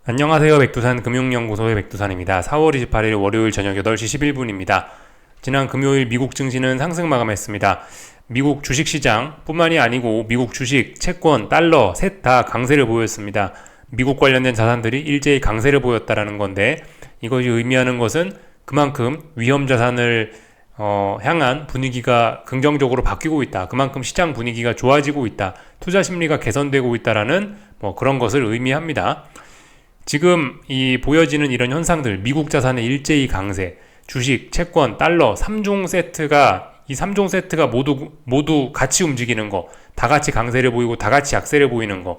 안녕하세요. 백두산 금융연구소의 백두산입니다. 4월 28일 월요일 저녁 8시 11분입니다. 지난 금요일 미국 증시는 상승 마감했습니다. 미국 주식시장 뿐만이 아니고 미국 주식, 채권, 달러 셋 다 강세를 보였습니다. 미국 관련된 자산들이 일제히 강세를 보였다라는 건데, 이것이 의미하는 것은 그만큼 위험 자산을 향한 분위기가 긍정적으로 바뀌고 있다. 그만큼 시장 분위기가 좋아지고 있다. 투자 심리가 개선되고 있다라는 그런 것을 의미합니다. 지금 이 보여지는 이런 현상들, 미국 자산의 일제히 강세, 주식, 채권, 달러 3종 세트가 이 3종 세트가 모두 같이 움직이는 거, 다 같이 강세를 보이고 다 같이 약세를 보이는 거.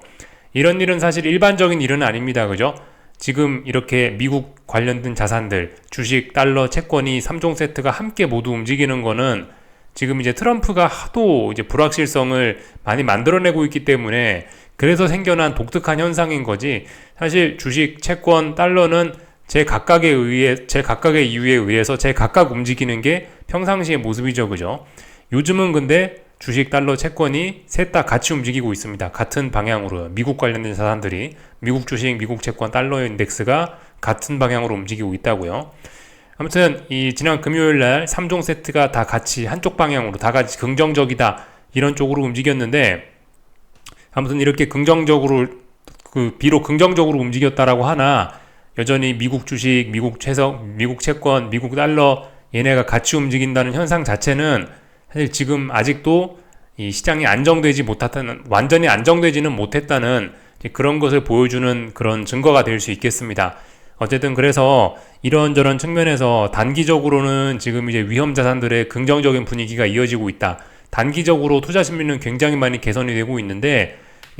이런 일은 사실 일반적인 일은 아닙니다. 그죠? 지금 이렇게 미국 관련된 자산들, 주식, 달러, 채권이 3종 세트가 함께 모두 움직이는 거는 지금 이제 트럼프가 하도 이제 불확실성을 많이 만들어내고 있기 때문에 그래서 생겨난 독특한 현상인 거지. 사실 주식, 채권, 달러는 제 각각의 이유에 의해서 제 각각 움직이는 게 평상시의 모습이죠. 그죠? 요즘은 근데 주식, 달러, 채권이 셋 다 같이 움직이고 있습니다. 같은 방향으로요. 미국 관련된 자산들이 미국 주식, 미국 채권, 달러 인덱스가 같은 방향으로 움직이고 있다고요. 아무튼 이 지난 금요일 날 3종 세트가 다 같이 한쪽 방향으로 다 같이 긍정적이다 이런 쪽으로 움직였는데, 아무튼 이렇게 긍정적으로 비록 긍정적으로 움직였다라고 하나 여전히 미국 주식, 미국 채권, 미국 달러 얘네가 같이 움직인다는 현상 자체는 사실 지금 아직도 이 시장이 완전히 안정되지는 못했다는 그런 것을 보여주는 그런 증거가 될 수 있겠습니다. 어쨌든 그래서 이런저런 측면에서 단기적으로는 지금 이제 위험 자산들의 긍정적인 분위기가 이어지고 있다. 단기적으로 투자 심리는 굉장히 많이 개선이 되고 있는데,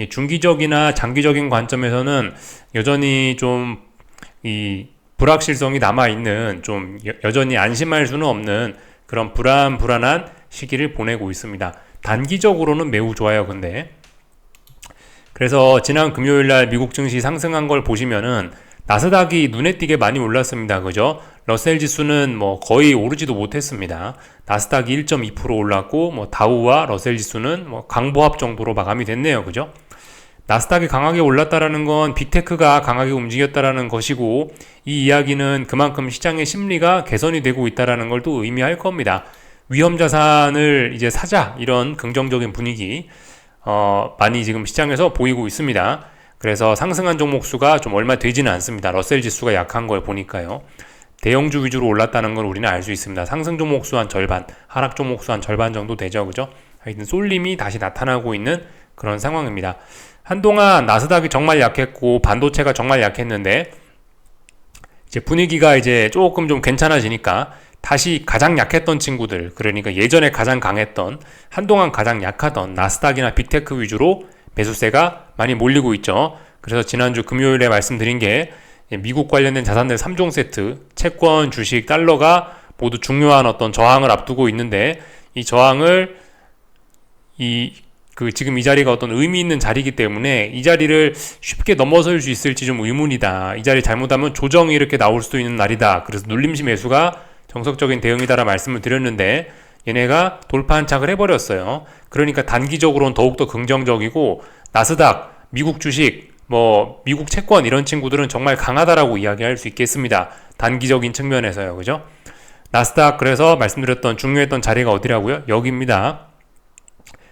중기적이나 장기적인 관점에서는 여전히 좀 이 불확실성이 남아있는, 좀 여전히 안심할 수는 없는 그런 불안한 시기를 보내고 있습니다. 단기적으로는 매우 좋아요. 근데 그래서 지난 금요일날 미국 증시 상승한 걸 보시면은 나스닥이 눈에 띄게 많이 올랐습니다. 그죠? 러셀 지수는 거의 오르지도 못했습니다. 나스닥이 1.2% 올랐고 다우와 러셀 지수는 강보합 정도로 마감이 됐네요. 그죠? 나스닥이 강하게 올랐다라는 건 빅테크가 강하게 움직였다라는 것이고, 이 이야기는 그만큼 시장의 심리가 개선이 되고 있다라는 걸 또 의미할 겁니다. 위험 자산을 이제 사자, 이런 긍정적인 분위기 많이 지금 시장에서 보이고 있습니다. 그래서 상승한 종목 수가 좀 얼마 되지는 않습니다. 러셀 지수가 약한 걸 보니까요. 대형주 위주로 올랐다는 걸 우리는 알 수 있습니다. 상승 종목 수 한 절반, 하락 종목 수 한 절반 정도 되죠. 그죠? 하여튼 쏠림이 다시 나타나고 있는 그런 상황입니다. 한동안 나스닥이 정말 약했고 반도체가 정말 약했는데, 이제 분위기가 이제 조금 좀 괜찮아지니까 다시 가장 약했던 친구들, 그러니까 예전에 가장 강했던, 한동안 가장 약하던 나스닥이나 빅테크 위주로 매수세가 많이 몰리고 있죠. 그래서 지난주 금요일에 말씀드린 게 미국 관련된 자산들 3종 세트, 채권, 주식, 달러가 모두 중요한 어떤 저항을 앞두고 있는데, 이 저항을 지금 이 자리가 어떤 의미 있는 자리이기 때문에 이 자리를 쉽게 넘어설 수 있을지 좀 의문이다. 이 자리 잘못하면 조정이 이렇게 나올 수도 있는 날이다. 그래서 눌림시 매수가 정석적인 대응이다라 말씀을 드렸는데, 얘네가 돌파 한착을 해버렸어요. 그러니까 단기적으로는 더욱더 긍정적이고, 나스닥, 미국 주식, 미국 채권 이런 친구들은 정말 강하다라고 이야기할 수 있겠습니다. 단기적인 측면에서요. 그죠? 나스닥, 그래서 말씀드렸던 중요했던 자리가 어디라고요? 여기입니다.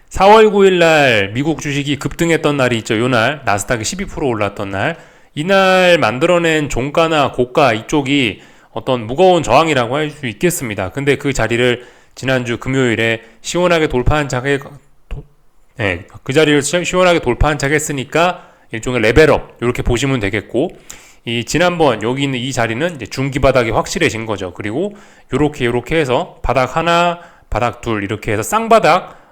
4월 9일 날 미국 주식이 급등했던 날이 있죠. 요날 나스닥이 12% 올랐던 날, 이날 만들어낸 종가나 고가 이쪽이 어떤 무거운 저항이라고 할 수 있겠습니다. 근데 그 자리를 지난주 금요일에 시원하게 돌파한 착에 그 자리를 시원하게 돌파한 착했으니까 일종의 레벨업 이렇게 보시면 되겠고, 이 지난번 여기 있는 이 자리는 이제 중기 바닥이 확실해진 거죠. 그리고 요렇게 해서 바닥 하나, 바닥 둘 이렇게 해서 쌍바닥,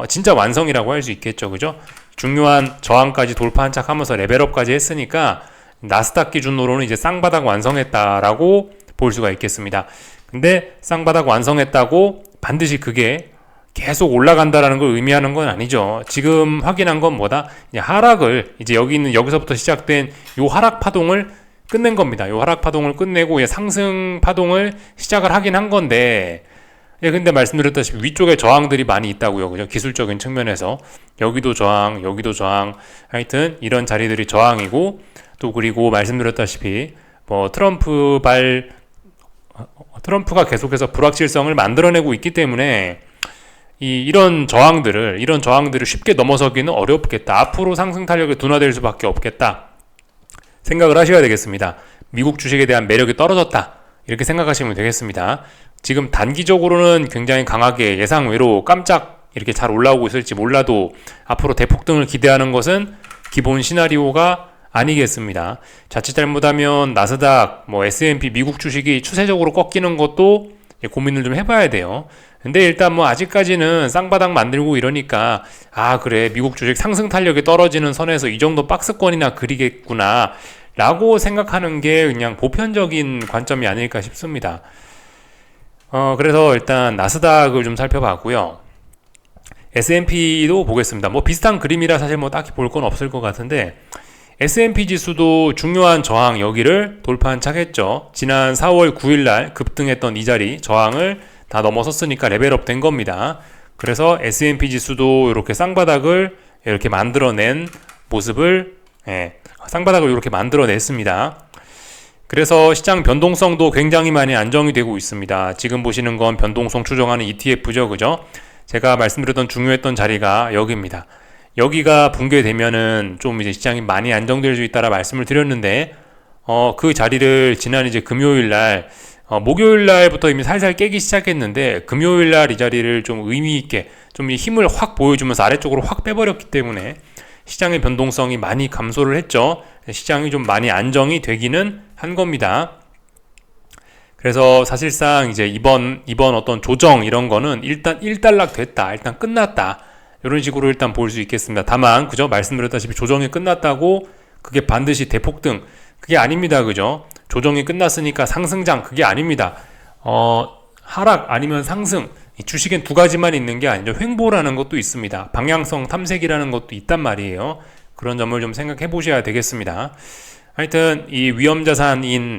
진짜 완성이라고 할 수 있겠죠. 그죠? 중요한 저항까지 돌파 한착하면서 레벨업까지 했으니까 나스닥 기준으로는 이제 쌍바닥 완성했다라고 볼 수가 있겠습니다. 근데 쌍바닥 완성했다고 반드시 그게 계속 올라간다라는 걸 의미하는 건 아니죠. 지금 확인한 건 뭐다? 이제 하락을, 이제 여기서부터 시작된 요 하락 파동을 끝낸 겁니다. 요 하락 파동을 끝내고 상승 파동을 시작을 하긴 한 건데, 근데 말씀드렸다시피 위쪽에 저항들이 많이 있다고요. 그죠? 기술적인 측면에서 여기도 저항, 여기도 저항, 하여튼 이런 자리들이 저항이고, 또 그리고 말씀드렸다시피 뭐 트럼프가 계속해서 불확실성을 만들어내고 있기 때문에 이런 저항들을 쉽게 넘어서기는 어렵겠다. 앞으로 상승 탄력이 둔화될 수밖에 없겠다 생각을 하셔야 되겠습니다. 미국 주식에 대한 매력이 떨어졌다 이렇게 생각하시면 되겠습니다. 지금 단기적으로는 굉장히 강하게 예상외로 깜짝 이렇게 잘 올라오고 있을지 몰라도 앞으로 대폭등을 기대하는 것은 기본 시나리오가 아니겠습니다. 자칫 잘못하면 나스닥, S&P 미국 주식이 추세적으로 꺾이는 것도 고민을 좀 해봐야 돼요. 근데 일단 아직까지는 쌍바닥 만들고 이러니까 그래 미국 주식 상승 탄력이 떨어지는 선에서 이 정도 박스권이나 그리겠구나 라고 생각하는 게 그냥 보편적인 관점이 아닐까 싶습니다. 그래서 일단 나스닥을 좀 살펴봤고요. S&P도 보겠습니다. 비슷한 그림이라 사실 딱히 볼 건 없을 것 같은데 S&P 지수도 중요한 저항 여기를 돌파한 착했죠. 지난 4월 9일날 급등했던 이 자리 저항을 다 넘어섰으니까 레벨업 된 겁니다. 그래서 S&P 지수도 이렇게 쌍바닥을 이렇게 만들어낸 모습을 쌍바닥을 이렇게 만들어냈습니다. 그래서 시장 변동성도 굉장히 많이 안정이 되고 있습니다. 지금 보시는 건 변동성 추정하는 ETF죠, 그죠? 제가 말씀드렸던 중요했던 자리가 여기입니다. 여기가 붕괴되면은 좀 이제 시장이 많이 안정될 수 있다라 말씀을 드렸는데, 그 자리를 지난 이제 금요일 날, 목요일 날부터 이미 살살 깨기 시작했는데, 금요일 날 이 자리를 좀 의미 있게, 좀 힘을 확 보여주면서 아래쪽으로 확 빼버렸기 때문에, 시장의 변동성이 많이 감소를 했죠. 시장이 좀 많이 안정이 되기는 한 겁니다. 그래서 사실상 이제 이번 어떤 조정 이런 거는 일단 일단락 됐다. 일단 끝났다. 이런 식으로 일단 볼 수 있겠습니다. 다만 그죠? 말씀드렸다시피 조정이 끝났다고 그게 반드시 대폭등 그게 아닙니다. 그죠? 조정이 끝났으니까 상승장 그게 아닙니다. 하락 아니면 상승 이 주식엔 두 가지만 있는 게 아니죠. 횡보라는 것도 있습니다. 방향성 탐색이라는 것도 있단 말이에요. 그런 점을 좀 생각해 보셔야 되겠습니다. 하여튼 이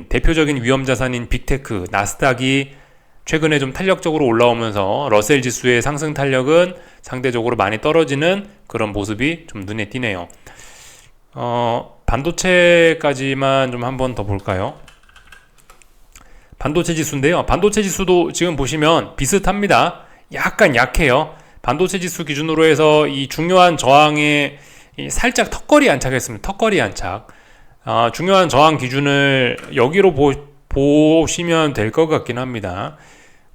대표적인 위험자산인 빅테크 나스닥이 최근에 좀 탄력적으로 올라오면서 러셀 지수의 상승 탄력은 상대적으로 많이 떨어지는 그런 모습이 좀 눈에 띄네요. 반도체까지만 좀 한번 더 볼까요? 반도체 지수인데요. 반도체 지수도 지금 보시면 비슷합니다. 약간 약해요. 반도체 지수 기준으로 해서 이 중요한 저항에 살짝 턱걸이 안착했습니다. 턱걸이 안착. 중요한 저항 기준을 여기로 보시면 될 것 같긴 합니다.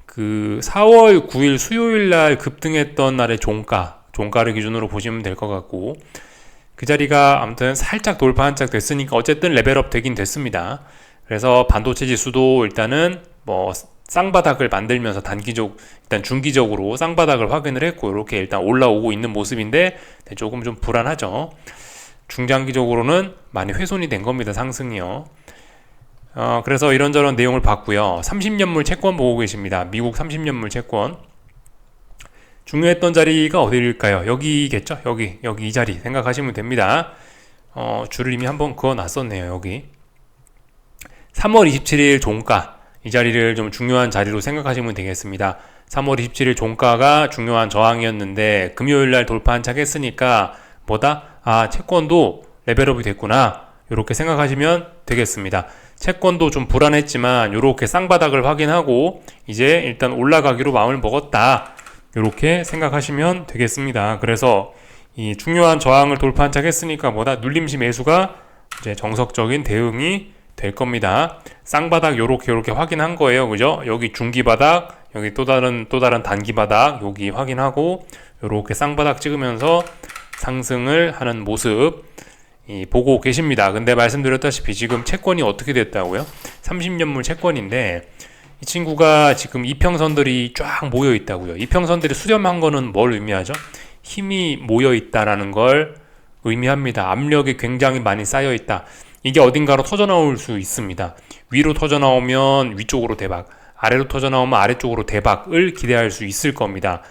그 4월 9일 수요일 날 급등했던 날의 종가를 기준으로 보시면 될 것 같고 그 자리가 아무튼 살짝 돌파 한짝 됐으니까 어쨌든 레벨업 되긴 됐습니다. 그래서 반도체 지수도 일단은 쌍바닥을 만들면서 일단 중기적으로 쌍바닥을 확인을 했고 이렇게 일단 올라오고 있는 모습인데 조금 좀 불안하죠. 중장기적으로는 많이 훼손이 된 겁니다. 상승이요. 그래서 이런저런 내용을 봤고요. 30년물 채권 보고 계십니다. 미국 30년물 채권. 중요했던 자리가 어디일까요? 여기겠죠? 여기 이 자리 생각하시면 됩니다. 줄을 이미 한번 그어놨었네요. 여기 3월 27일 종가 이 자리를 좀 중요한 자리로 생각하시면 되겠습니다. 3월 27일 종가가 중요한 저항이었는데 금요일날 돌파 한착 했으니까 채권도 레벨업이 됐구나 이렇게 생각하시면 되겠습니다. 채권도 좀 불안했지만 이렇게 쌍바닥을 확인하고 이제 일단 올라가기로 마음을 먹었다 이렇게 생각하시면 되겠습니다. 그래서 이 중요한 저항을 돌파 한착 했으니까 눌림시 매수가 이제 정석적인 대응이 될 겁니다. 쌍바닥 요렇게 확인한 거예요. 그죠? 여기 중기바닥, 여기 또 다른 단기바닥 여기 확인하고 요렇게 쌍바닥 찍으면서 상승을 하는 모습 보고 계십니다. 근데 말씀드렸다시피 지금 채권이 어떻게 됐다고요? 30년물 채권인데 이 친구가 지금 이평선들이 쫙 모여 있다고요. 이평선들이 수렴한 거는 뭘 의미하죠? 힘이 모여 있다라는 걸 의미합니다. 압력이 굉장히 많이 쌓여 있다. 이게 어딘가로 터져나올 수 있습니다. 위로 터져나오면 위쪽으로 대박, 아래로 터져나오면 아래쪽으로 대박을 기대할 수 있을 겁니다.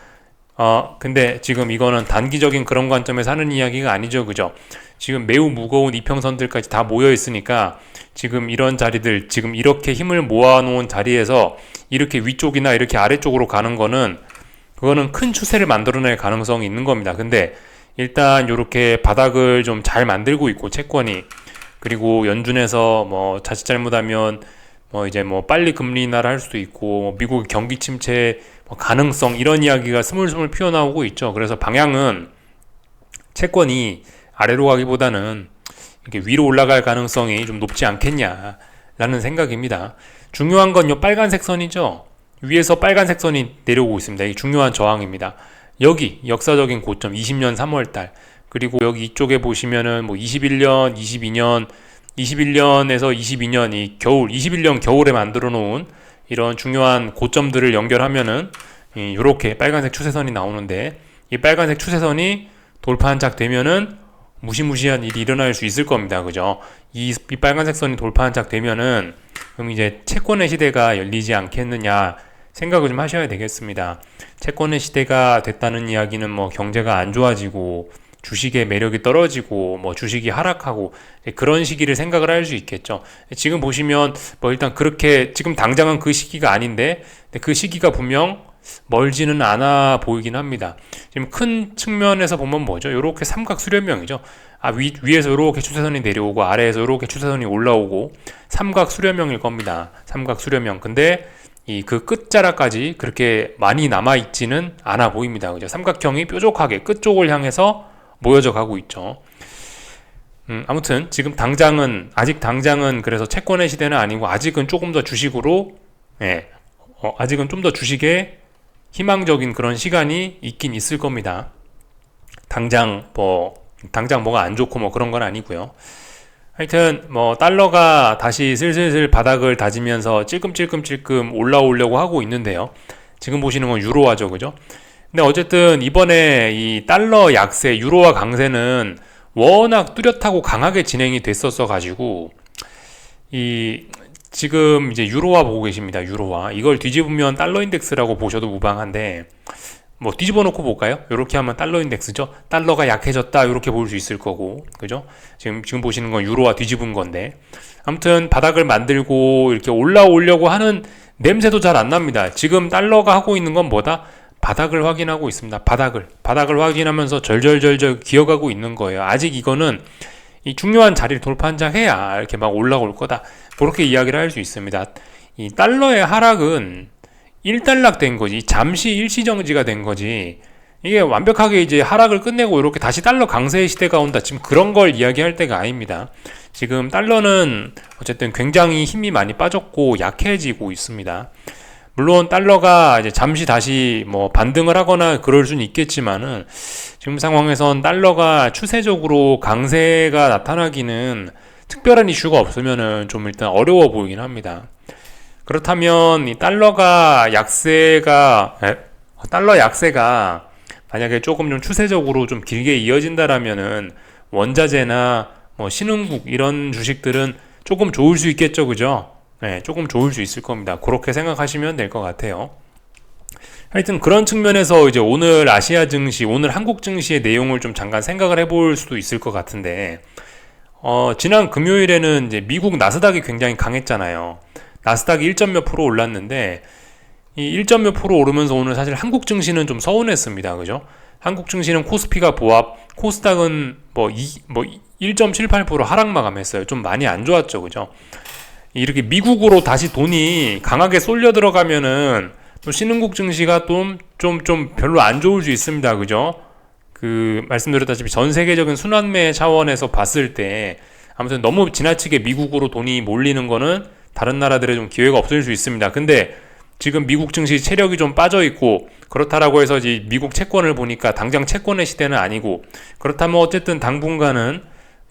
근데 지금 이거는 단기적인 그런 관점에서 하는 이야기가 아니죠. 그죠? 지금 매우 무거운 이평선들까지 다 모여 있으니까 지금 이런 자리들, 지금 이렇게 힘을 모아놓은 자리에서 이렇게 위쪽이나 이렇게 아래쪽으로 가는 거는 그거는 큰 추세를 만들어낼 가능성이 있는 겁니다. 근데 일단 이렇게 바닥을 좀 잘 만들고 있고 채권이 그리고 연준에서 뭐 자칫 잘못하면 뭐 이제 뭐 빨리 금리 인하를 할 수도 있고 뭐 미국의 경기 침체 뭐 가능성 이런 이야기가 스물스물 피어나오고 있죠. 그래서 방향은 채권이 아래로 가기보다는 이렇게 위로 올라갈 가능성이 좀 높지 않겠냐라는 생각입니다. 중요한 건 이 빨간색 선이죠. 위에서 빨간색 선이 내려오고 있습니다. 이게 중요한 저항입니다. 여기 역사적인 고점 20년 3월달, 그리고 여기 이쪽에 보시면은 뭐 21년, 22년, 21년에서 22년이 겨울, 21년 겨울에 만들어 놓은 이런 중요한 고점들을 연결하면은 이렇게 빨간색 추세선이 나오는데, 이 빨간색 추세선이 돌파 한착 되면은 무시무시한 일이 일어날 수 있을 겁니다. 그죠? 이 빨간색 선이 돌파 한착 되면은 그럼 이제 채권의 시대가 열리지 않겠느냐 생각을 좀 하셔야 되겠습니다. 채권의 시대가 됐다는 이야기는 뭐 경제가 안 좋아지고 주식의 매력이 떨어지고 뭐 주식이 하락하고 그런 시기를 생각을 할 수 있겠죠. 지금 보시면 뭐 일단 그렇게 지금 당장은 그 시기가 아닌데 그 시기가 분명 멀지는 않아 보이긴 합니다. 지금 큰 측면에서 보면 뭐죠? 이렇게 삼각 수렴형이죠. 위에서 이렇게 추세선이 내려오고 아래에서 이렇게 추세선이 올라오고 삼각 수렴형일 겁니다. 삼각 수렴형. 근데 그 끝자락까지 그렇게 많이 남아있지는 않아 보입니다. 그죠? 삼각형이 뾰족하게 끝쪽을 향해서 모여져 가고 있죠. 아무튼 지금 아직 당장은 그래서 채권의 시대는 아니고 아직은 조금 더 주식으로, 아직은 좀 더 주식에 희망적인 그런 시간이 있긴 있을 겁니다. 당장 뭐가 안 좋고 뭐 그런 건 아니고요. 하여튼 뭐 달러가 다시 슬슬 바닥을 다지면서 찔끔찔끔 올라오려고 하고 있는데요. 지금 보시는 건 유로화죠, 그죠? 근데 어쨌든 이번에 이 달러 약세, 유로화 강세는 워낙 뚜렷하고 강하게 진행이 됐었어 가지고 지금 이제 유로화 보고 계십니다. 유로화. 이걸 뒤집으면 달러 인덱스라고 보셔도 무방한데, 뭐 뒤집어 놓고 볼까요? 이렇게 하면 달러 인덱스죠. 달러가 약해졌다 이렇게 볼 수 있을 거고, 그죠? 지금 보시는 건 유로화 뒤집은 건데, 아무튼 바닥을 만들고 이렇게 올라오려고 하는 냄새도 잘 안 납니다. 지금 달러가 하고 있는 건 뭐다? 바닥을 확인하고 있습니다. 바닥을 확인하면서 절절절절 기어가고 있는 거예요. 아직 이거는 이 중요한 자리를 돌파 한장 해야 이렇게 막 올라올 거다, 그렇게 이야기를 할 수 있습니다. 이 달러의 하락은 일단락된 거지, 잠시 일시정지가 된 거지, 이게 완벽하게 이제 하락을 끝내고 이렇게 다시 달러 강세의 시대가 온다, 지금 그런 걸 이야기할 때가 아닙니다. 지금 달러는 어쨌든 굉장히 힘이 많이 빠졌고 약해지고 있습니다. 물론 달러가 이제 잠시 다시 뭐 반등을 하거나 그럴 수는 있겠지만은 지금 상황에선 달러가 추세적으로 강세가 나타나기는 특별한 이슈가 없으면은 좀 일단 어려워 보이긴 합니다. 그렇다면 이 달러 약세가 만약에 조금 좀 추세적으로 좀 길게 이어진다라면은 원자재나 뭐 신흥국 이런 주식들은 조금 좋을 수 있겠죠, 그죠? 조금 좋을 수 있을 겁니다. 그렇게 생각하시면 될 것 같아요. 하여튼 그런 측면에서 이제 오늘 아시아 증시, 오늘 한국 증시의 내용을 좀 잠깐 생각을 해볼 수도 있을 것 같은데, 지난 금요일에는 이제 미국 나스닥이 굉장히 강했잖아요. 나스닥이 1점 몇 프로 올랐는데, 이 1점 몇 프로 오르면서 오늘 사실 한국 증시는 좀 서운했습니다. 그죠? 한국 증시는 코스피가 보합, 코스닥은 뭐 1.78% 하락 마감했어요. 좀 많이 안 좋았죠. 그죠? 이렇게 미국으로 다시 돈이 강하게 쏠려 들어가면은 또 신흥국 증시가 좀 별로 안 좋을 수 있습니다. 그죠? 말씀드렸다시피 전 세계적인 순환매 차원에서 봤을 때 아무튼 너무 지나치게 미국으로 돈이 몰리는 거는 다른 나라들의 좀 기회가 없을 수 있습니다. 근데 지금 미국 증시 체력이 좀 빠져 있고 그렇다라고 해서 이제 미국 채권을 보니까 당장 채권의 시대는 아니고, 그렇다면 어쨌든 당분간은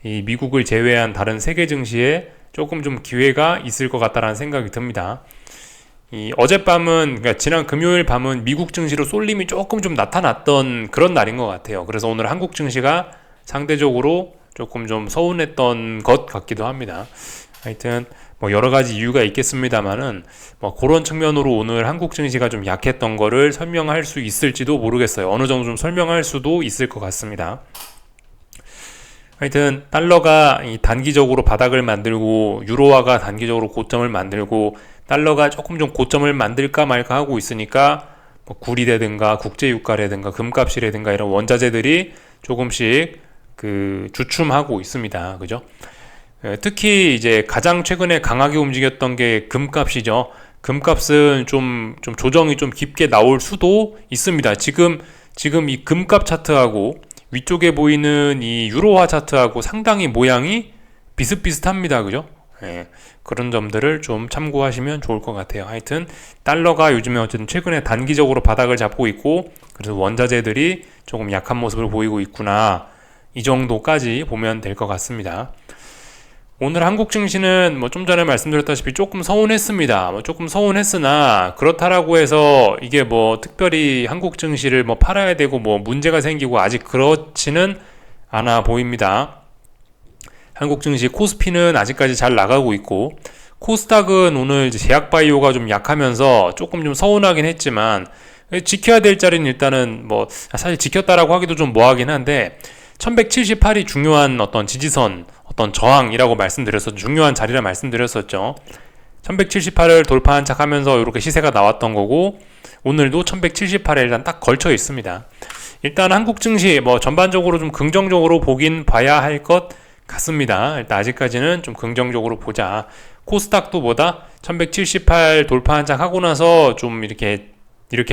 이 미국을 제외한 다른 세계 증시에 조금 좀 기회가 있을 것 같다라는 생각이 듭니다. 그러니까 지난 금요일 밤은 미국 증시로 쏠림이 조금 좀 나타났던 그런 날인 것 같아요. 그래서 오늘 한국 증시가 상대적으로 조금 좀 서운했던 것 같기도 합니다. 하여튼 뭐 여러 가지 이유가 있겠습니다만은 뭐 그런 측면으로 오늘 한국 증시가 좀 약했던 거를 설명할 수 있을지도 모르겠어요. 어느 정도 좀 설명할 수도 있을 것 같습니다. 하여튼 달러가 단기적으로 바닥을 만들고 유로화가 단기적으로 고점을 만들고 달러가 조금 좀 고점을 만들까 말까 하고 있으니까 뭐 구리라든가 국제유가라든가 금값이라든가 이런 원자재들이 조금씩 주춤하고 있습니다. 그죠? 특히 이제 가장 최근에 강하게 움직였던 게 금값이죠. 금값은 좀 조정이 좀 깊게 나올 수도 있습니다. 지금 이 금값 차트하고 위쪽에 보이는 이 유로화 차트하고 상당히 모양이 비슷비슷합니다. 그죠? 예, 그런 점들을 좀 참고하시면 좋을 것 같아요. 하여튼 달러가 요즘에 어쨌든 최근에 단기적으로 바닥을 잡고 있고, 그래서 원자재들이 조금 약한 모습을 보이고 있구나, 이 정도까지 보면 될 것 같습니다. 오늘 한국 증시는 뭐 좀 전에 말씀드렸다시피 조금 서운했습니다. 조금 서운했으나 그렇다라고 해서 이게 뭐 특별히 한국 증시를 뭐 팔아야 되고 뭐 문제가 생기고 아직 그렇지는 않아 보입니다. 한국 증시 코스피는 아직까지 잘 나가고 있고, 코스닥은 오늘 이제 제약바이오가 좀 약하면서 조금 좀 서운하긴 했지만, 지켜야 될 자리는 일단은 뭐 사실 지켰다라고 하기도 좀 뭐하긴 한데 1178이 중요한 어떤 지지선, 어떤 저항이라고 말씀드렸었죠. 중요한 자리라 말씀드렸었죠. 1178을 돌파한 척 하면서 이렇게 시세가 나왔던 거고, 오늘도 1178에 일단 딱 걸쳐 있습니다. 일단 한국 증시 뭐 전반적으로 좀 긍정적으로 보긴 봐야 할 것 같습니다. 일단 아직까지는 좀 긍정적으로 보자. 코스닥도 뭐다? 1178 돌파한 척 하고 나서 좀 이렇게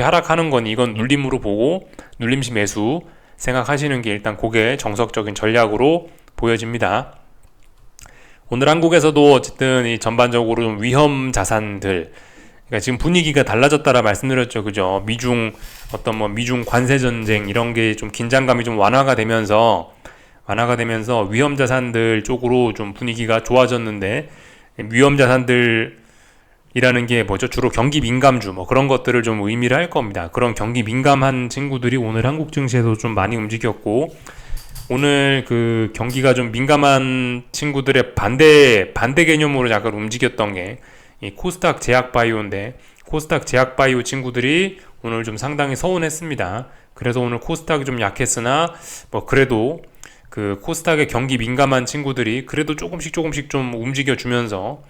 하락하는 건 이건 눌림으로 보고, 눌림시 매수 생각하시는 게 일단 그게 정석적인 전략으로 보여집니다. 오늘 한국에서도 어쨌든 이 전반적으로 좀 위험 자산들, 그러니까 지금 분위기가 달라졌다라 말씀드렸죠. 그죠? 미중 관세 전쟁 이런 게 좀 긴장감이 좀 완화가 되면서 위험 자산들 쪽으로 좀 분위기가 좋아졌는데, 위험 자산들이라는 게 뭐죠? 주로 경기 민감주 뭐 그런 것들을 좀 의미를 할 겁니다. 그런 경기 민감한 친구들이 오늘 한국 증시에도 좀 많이 움직였고, 오늘 그 경기가 좀 민감한 친구들의 반대 개념으로 약간 움직였던 게 이 코스닥 제약바이오인데, 코스닥 제약바이오 친구들이 오늘 좀 상당히 서운했습니다. 그래서 오늘 코스닥이 좀 약했으나 뭐 그래도 그 코스닥의 경기 민감한 친구들이 그래도 조금씩 좀 움직여주면서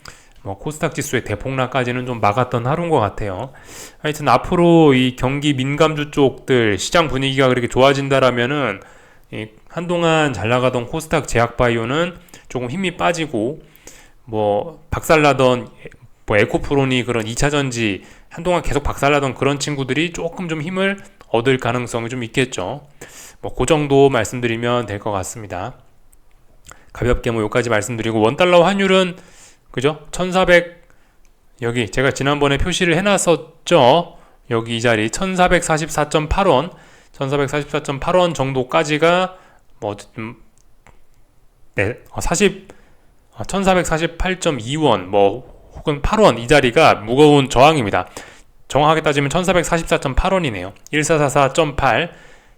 뭐 코스닥 지수의 대폭락까지는 좀 막았던 하루인 것 같아요. 하여튼 앞으로 이 경기 민감주 쪽들 시장 분위기가 그렇게 좋아진다라면은 이 한동안 잘 나가던 코스닥 제약바이오는 조금 힘이 빠지고, 뭐 박살나던 뭐 에코프로니 그런 2차전지 한동안 계속 박살나던 그런 친구들이 조금 좀 힘을 얻을 가능성이 좀 있겠죠. 뭐 그 정도 말씀드리면 될 것 같습니다. 가볍게 뭐 여기까지 말씀드리고, 원달러 환율은 그죠? 1400, 여기 제가 지난번에 표시를 해놨었죠. 여기 이 자리 1444.8원 1444.8원 정도까지가 뭐 어쨌든 1448.2원 뭐 혹은 8원, 이 자리가 무거운 저항입니다. 정확하게 따지면 1444.8원이네요 1444.8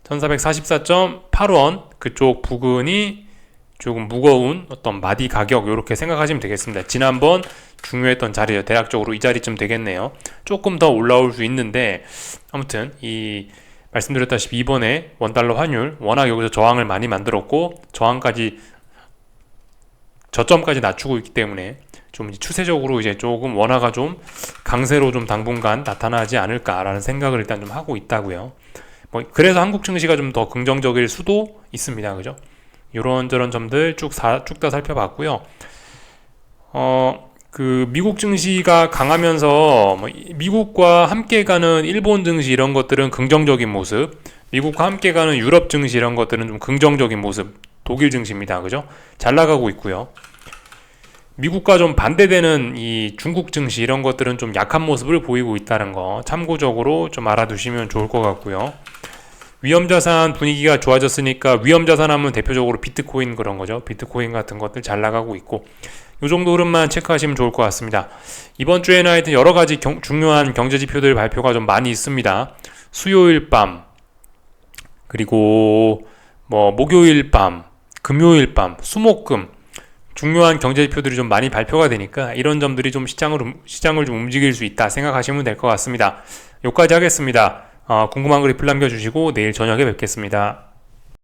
1444.8원 그쪽 부근이 조금 무거운 어떤 마디 가격, 이렇게 생각하시면 되겠습니다. 지난번 중요했던 자리죠. 대략적으로 이 자리쯤 되겠네요. 조금 더 올라올 수 있는데, 아무튼 이 말씀드렸다시피 이번에 원달러 환율 워낙 여기서 저항을 많이 만들었고, 저점까지 낮추고 있기 때문에 좀 추세적으로 이제 조금 원화가 좀 강세로 좀 당분간 나타나지 않을까라는 생각을 일단 좀 하고 있다고요. 뭐 그래서 한국 증시가 좀 더 긍정적일 수도 있습니다. 그죠? 이런저런 점들 쭉 다 살펴봤고요. 그 미국 증시가 강하면서 뭐 미국과 함께 가는 일본 증시 이런 것들은 긍정적인 모습, 미국과 함께 가는 유럽 증시 이런 것들은 좀 긍정적인 모습, 독일 증시입니다. 그죠? 잘 나가고 있고요. 미국과 좀 반대되는 이 중국 증시 이런 것들은 좀 약한 모습을 보이고 있다는 거 참고적으로 좀 알아두시면 좋을 것 같고요. 위험자산 분위기가 좋아졌으니까, 위험자산 하면 대표적으로 비트코인 그런 거죠. 비트코인 같은 것들 잘 나가고 있고, 이 정도 흐름만 체크하시면 좋을 것 같습니다. 이번 주에는 하여튼 여러 가지 중요한 경제 지표들 발표가 좀 많이 있습니다. 수요일 밤, 그리고 뭐 목요일 밤, 금요일 밤, 수목금 중요한 경제 지표들이 좀 많이 발표가 되니까 이런 점들이 좀 시장을 좀 움직일 수 있다 생각하시면 될 것 같습니다. 여기까지 하겠습니다. 궁금한 거 리플 남겨주시고 내일 저녁에 뵙겠습니다.